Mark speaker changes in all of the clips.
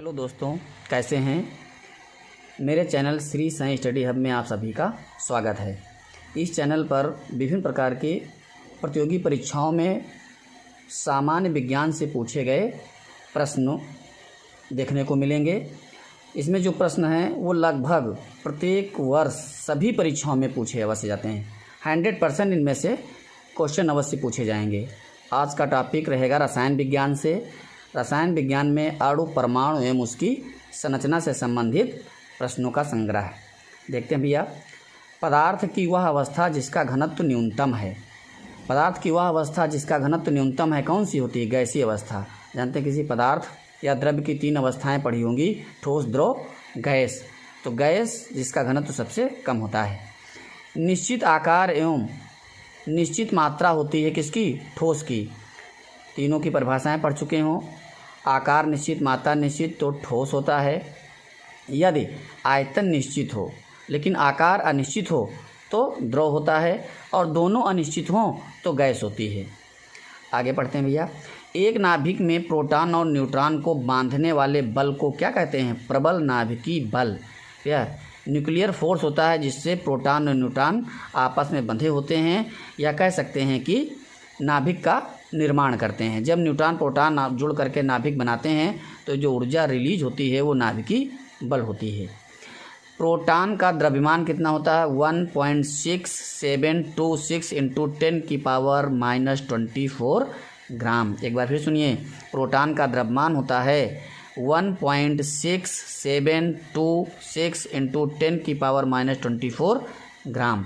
Speaker 1: Hello दोस्तों, कैसे हैं। मेरे channel Shri Sai study hub में आप सभी का स्वागत है। इस चैनल पर विभिन्न प्रकार के प्रतियोगी परीक्षाओं में सामान्य विज्ञान से पूछे गए प्रश्न देखने को मिलेंगे। इसमें जो प्रश्न हैं वो लगभग प्रत्येक वर्ष सभी परीक्षाओं में पूछे अवश्य जाते हैं। 100% इनमें से क्वेश्चन अवश्य पूछे जाएंगे। आज का टॉपिक रहेगा रसायन विज्ञान से। रसायन विज्ञान में अणु, परमाणु एवं उसकी संरचना से संबंधित प्रश्नों का संग्रह। देखते हैं भैया, पदार्थ की वह अवस्था जिसका घनत्व न्यूनतम है। पदार्थ की वह अवस्था जिसका घनत्व न्यूनतम है कौन सी होती है? गैसीय अवस्था। जानते हैं किसी पदार्थ या द्रव्य की 3 अवस्थाएं पढ़ी होंगी, ठोस, द्रव, गैस। तो गैस जिसका घनत्व सबसे कम होता है। निश्चित आकार एवं निश्चित मात्रा होती है किसकी? ठोस की। तीनों की परिभाषाएं पढ़ चुके हों। आकार निश्चित, मात्रा निश्चित तो ठोस होता है। यदि आयतन निश्चित हो लेकिन आकार अनिश्चित हो तो द्रव होता है, और दोनों अनिश्चित हों तो गैस होती है। आगे पढ़ते हैं भैया। एक नाभिक में प्रोटॉन और न्यूट्रॉन को बांधने वाले बल को क्या कहते हैं? प्रबल नाभिकीय बल। यह न्यूक्लियर फोर्स होता है जिससे प्रोटॉन और न्यूट्रॉन आपस में बंधे होते हैं, या कह सकते हैं कि नाभिक का निर्माण करते हैं। जब न्यूट्रॉन प्रोटॉन जुड़ करके नाभिक बनाते हैं तो जो ऊर्जा रिलीज होती है वो नाभिकीय बल होती है। प्रोटॉन का द्रव्यमान कितना होता है? 1.6726 इंटू 10⁻⁻24 ग्राम। एक बार फिर सुनिए, प्रोटॉन का द्रव्यमान होता है 1.6726 इंटू 10⁻⁻24 ग्राम।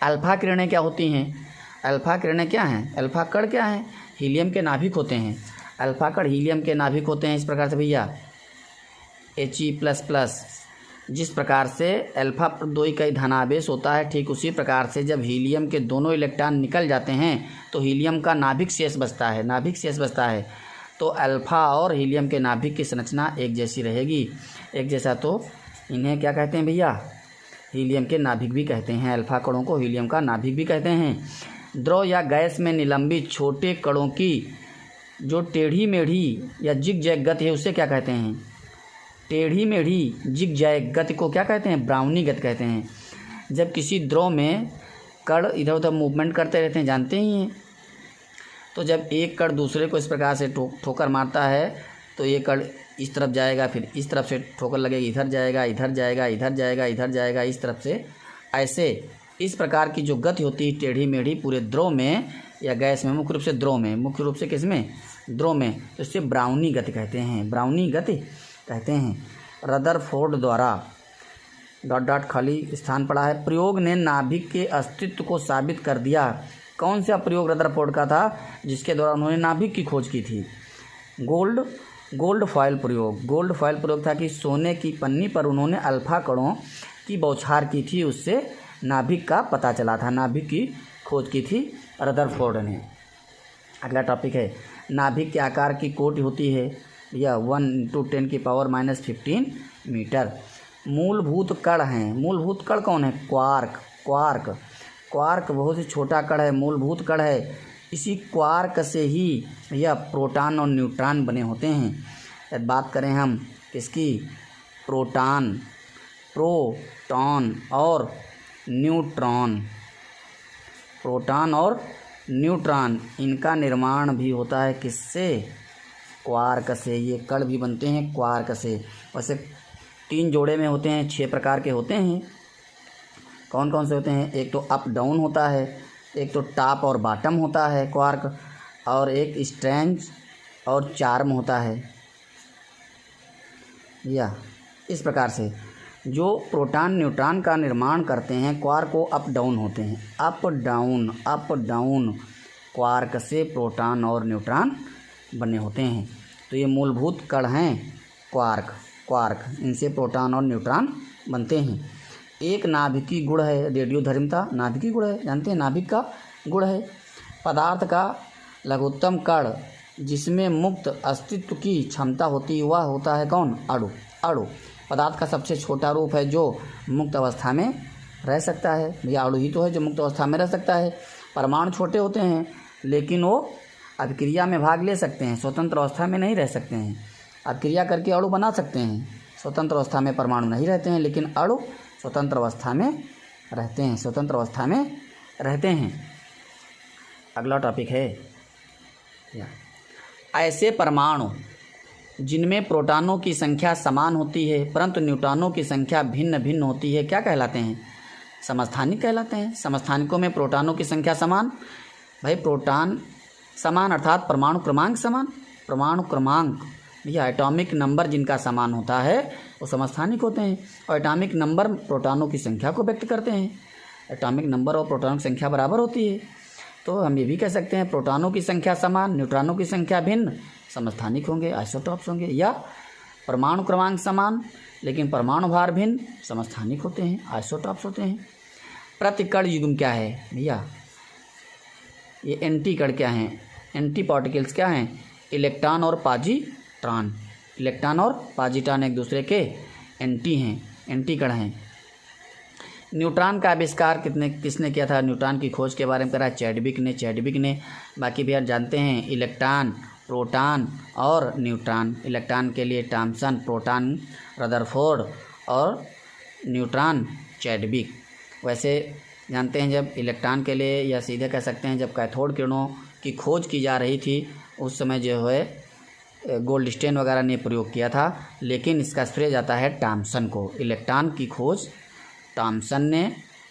Speaker 1: अल्फा किरणें क्या होती हैं? अल्फा किरणें क्या हैं? अल्फा कण क्या हैं? हीलियम के नाभिक होते हैं। अल्फा कण हीलियम के नाभिक होते हैं। इस प्रकार से भैया He++, जिस प्रकार से अल्फा पर 2 इकाई धनावेश होता है, ठीक उसी प्रकार से जब हीलियम के दोनों इलेक्ट्रॉन निकल जाते हैं तो हीलियम का नाभिक शेष बचता है। नाभिक शेष बचता है तो अल्फा और हीलियम के नाभिक की संरचना एक जैसी रहेगी। एक जैसा तो इन्हें क्या कहते हैं भैया? हीलियम के नाभिक भी कहते हैं। अल्फा कणों को हीलियम का नाभिक भी कहते हैं। द्रव या गैस में निलंबित छोटे कणों की जो टेढ़ी मेढ़ी या जिग-जैग गति है उसे क्या कहते हैं? टेढ़ी मेढ़ी जिग-जैग गति को क्या कहते हैं? ब्राउनी गति कहते हैं। जब किसी द्रव में कण इधर उधर मूवमेंट करते रहते हैं, जानते ही हैं, तो जब एक कण दूसरे को इस प्रकार से ठोकर मारता है तो ये कण इस तरफ जाएगा, फिर इस तरफ से ठोकर लगेगी, इधर जाएगा, इधर जाएगा, इधर जाएगा, इधर जाएगा, इस तरफ से। ऐसे इस प्रकार की जो गति होती है टेढ़ी मेढ़ी पूरे द्रव में या गैस में, मुख्य रूप से द्रव में, मुख्य रूप से किसमें? द्रव में, तो इससे ब्राउनी गति कहते हैं। ब्राउनी गति कहते हैं। रदरफोर्ड द्वारा ... खाली स्थान पड़ा है। प्रयोग ने नाभिक के अस्तित्व को साबित कर दिया। कौन सा प्रयोग रदरफोर्ड का था जिसके द्वारा उन्होंने नाभिक की खोज की थी? गोल्ड फॉयल प्रयोग। गोल्ड फॉयल प्रयोग था कि सोने की पन्नी पर उन्होंने अल्फा कणों की बौछार की थी, उससे नाभिक का पता चला था। नाभिक की खोज की थी रदरफोर्ड ने। अगला टॉपिक है, नाभिक के आकार की कोटि होती है या 1 × 10⁻⁻15 मीटर। मूलभूत कण हैं। मूलभूत कण कौन है? क्वार्क बहुत ही छोटा कण है, मूलभूत कण है। इसी क्वार्क से ही यह प्रोटॉन और न्यूट्रॉन बने होते हैं। अब बात करें हम किसकी? प्रोटॉन और न्यूट्रॉन। प्रोटॉन और न्यूट्रॉन इनका निर्माण भी होता है किससे? क्वार्क से। ये कण भी बनते हैं क्वार्क से। वैसे 3 जोड़े में होते हैं, 6 प्रकार के होते हैं। कौन कौन से होते हैं? एक तो अप डाउन होता है, एक तो टॉप और बॉटम होता है क्वार्क, और एक स्ट्रैंज और चार्म होता है। या इस प्रकार से जो प्रोटॉन न्यूट्रॉन का निर्माण करते हैं क्वार्क को अप डाउन होते हैं। अप डाउन क्वार्क से प्रोटॉन और न्यूट्रॉन बने होते हैं। तो ये मूलभूत कण हैं क्वार्क, इनसे प्रोटॉन और न्यूट्रॉन बनते हैं। एक नाभिकीय गुण है रेडियोधर्मिता। नाभिकीय गुण है, जानते हैं नाभिक का गुण है। पदार्थ का लघुत्तम कण जिसमें मुक्त अस्तित्व की क्षमता होती है वह होता है कौन? अणु। पदार्थ का सबसे छोटा रूप है जो मुक्त अवस्था में रह सकता है। भैया अणु ही तो है जो मुक्त अवस्था में रह सकता है। परमाणु छोटे होते हैं लेकिन वो अभिक्रिया में भाग ले सकते हैं, स्वतंत्र अवस्था में नहीं रह सकते हैं। आप क्रिया करके अणु बना सकते हैं। स्वतंत्र अवस्था में परमाणु नहीं रहते हैं, लेकिन अणु स्वतंत्र अवस्था में रहते हैं, स्वतंत्र अवस्था में रहते हैं। अगला टॉपिक है ऐसे परमाणु जिनमें प्रोटॉनों की संख्या समान होती है परंतु न्यूट्रॉनों की संख्या भिन्न भिन्न होती है, क्या कहलाते हैं? समस्थानिक कहलाते हैं। समस्थानिकों में प्रोटॉनों की संख्या समान, भाई प्रोटॉन समान अर्थात परमाणु क्रमांक समान। परमाणु क्रमांक या एटॉमिक नंबर जिनका समान होता है वो समस्थानिक होते हैं, और एटॉमिक नंबर प्रोटॉनों की संख्या को व्यक्त करते हैं। एटॉमिक नंबर और प्रोटॉनों की संख्या बराबर होती है, तो हम ये भी कह सकते हैं प्रोटॉनों की संख्या समान, न्यूट्रॉनों की संख्या भिन्न, समस्थानिक होंगे, आइसोटॉप्स होंगे। या परमाणु क्रमांक समान लेकिन परमाणु भार भिन्न, समस्थानिक होते हैं, आइसोटॉप्स होते हैं। प्रतिकण युग्म क्या है भैया? ये एंटी कण क्या हैं? एंटी पार्टिकल्स क्या हैं? इलेक्ट्रॉन और पॉजिट्रॉन। इलेक्ट्रॉन और पॉजिट्रॉन एक दूसरे के एंटी हैं, एंटी कण हैं। न्यूट्रॉन का आविष्कार किसने किया था? न्यूट्रॉन की खोज के बारे में करा चैडविक ने। बाकी भी आप जानते हैं इलेक्ट्रॉन, प्रोटॉन और न्यूट्रॉन। इलेक्ट्रॉन के लिए थॉम्सन, प्रोटॉन रदरफोर्ड और न्यूट्रॉन चैडविक। वैसे जानते हैं जब इलेक्ट्रॉन के लिए, या सीधे कह सकते हैं जब कैथोड किरणों की खोज की जा रही थी उस समय जो है गोल्डस्टेन वगैरह ने प्रयोग किया था, लेकिन इसका श्रेय जाता है थॉम्सन को। इलेक्ट्रॉन की खोज थॉम्सन ने,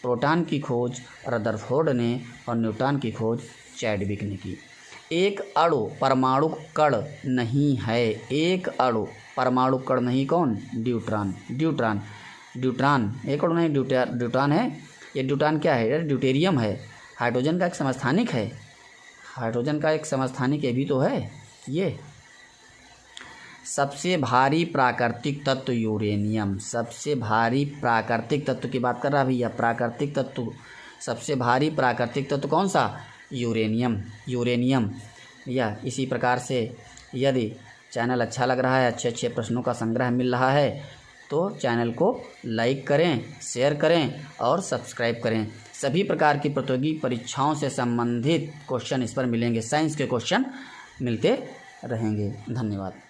Speaker 1: प्रोटॉन की खोज रदरफोर्ड ने और न्यूट्रॉन की खोज चैडविक ने की। एक अणु परमाणु कण नहीं है। एक अणु परमाणु कण नहीं, कौन? ड्यूट्रॉन एक अणु नहीं, ड्यूट्रॉन है। ये ड्यूट्रॉन क्या है? ड्यूटेरियम है, हाइड्रोजन का एक समस्थानिक है। हाइड्रोजन का एक समस्थानिक ये भी तो है। ये सबसे भारी प्राकृतिक तत्व यूरेनियम। सबसे भारी प्राकृतिक तत्व की बात कर रहा भैया, प्राकृतिक तत्व। सबसे भारी प्राकृतिक तत्व कौन सा? यूरेनियम। या इसी प्रकार से यदि चैनल अच्छा लग रहा है, अच्छे अच्छे प्रश्नों का संग्रह मिल रहा है, तो चैनल को लाइक करें, शेयर करें और सब्सक्राइब करें। सभी प्रकार की प्रतियोगी परीक्षाओं से संबंधित क्वेश्चन इस पर मिलेंगे। साइंस के क्वेश्चन मिलते रहेंगे। धन्यवाद।